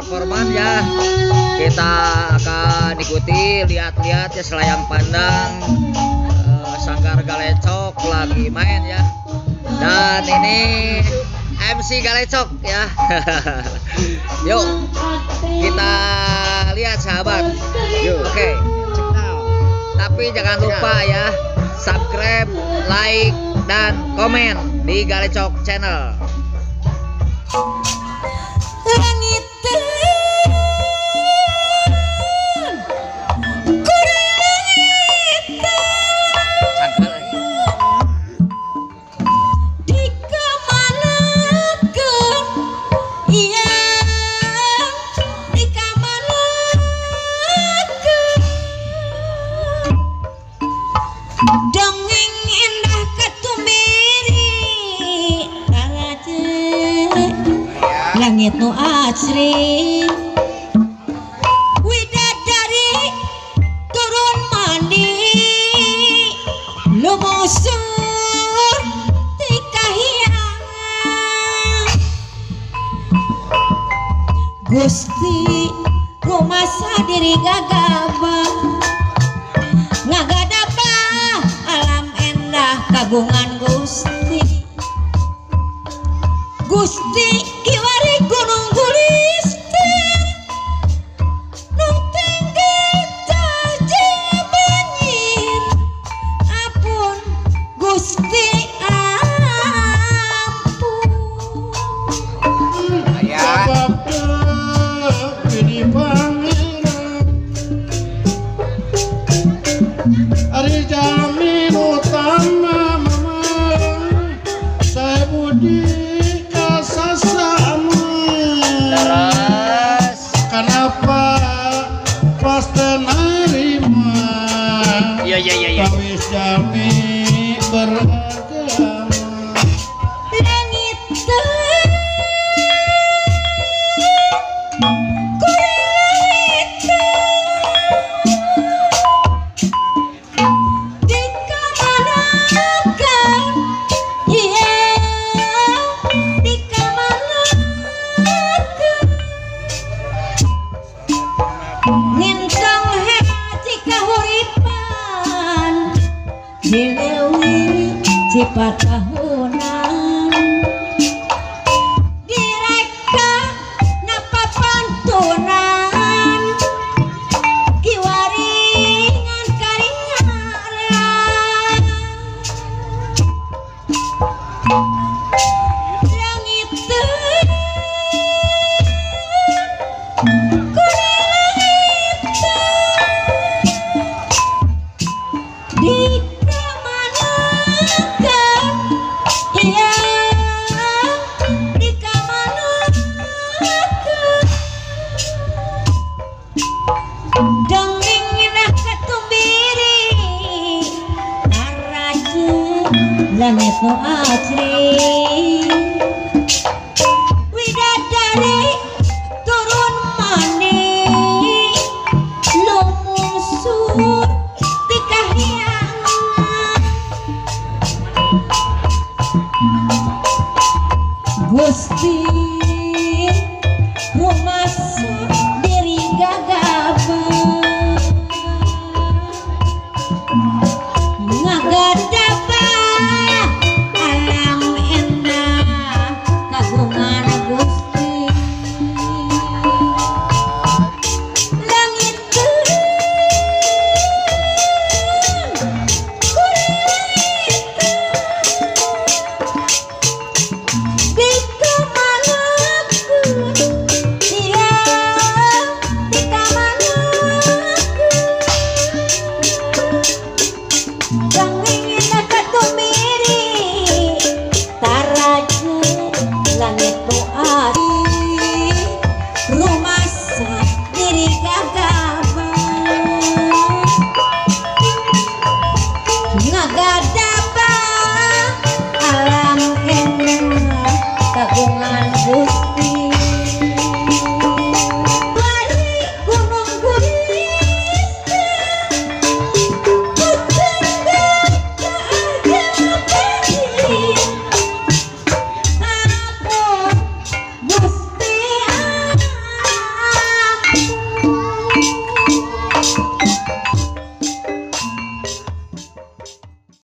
performan ya. Kita akan ikuti, lihat-lihat ya selayang pandang Sanggar Galecok lagi main ya. Dan ini MC Galecok ya. Yuk kita lihat sahabat. Yuk, oke. Tapi jangan lupa ya subscribe, like, dan komen di Galecok Channel. Langit dongeng indah katumbiri langit nu asri widadari turun mandi lumusur ti kahiyang Gusti rumasa diri gagabah ngagadapa alam endah kagungan Gusti Gusti kiwari gunung gulisti nu tinggi taji banjir apun Gusti ampun ini pangeran Ari jamin utama mama saya budi kasasama kenapa pas tenarima kawis jami beragama langit ngintong haji kahuripan dilewi cipatahunan direka napa pantunan kiwaringan karingaran langit di kamanakan iya di kamanakan dongeng indah katumbiri naraje langit nu asri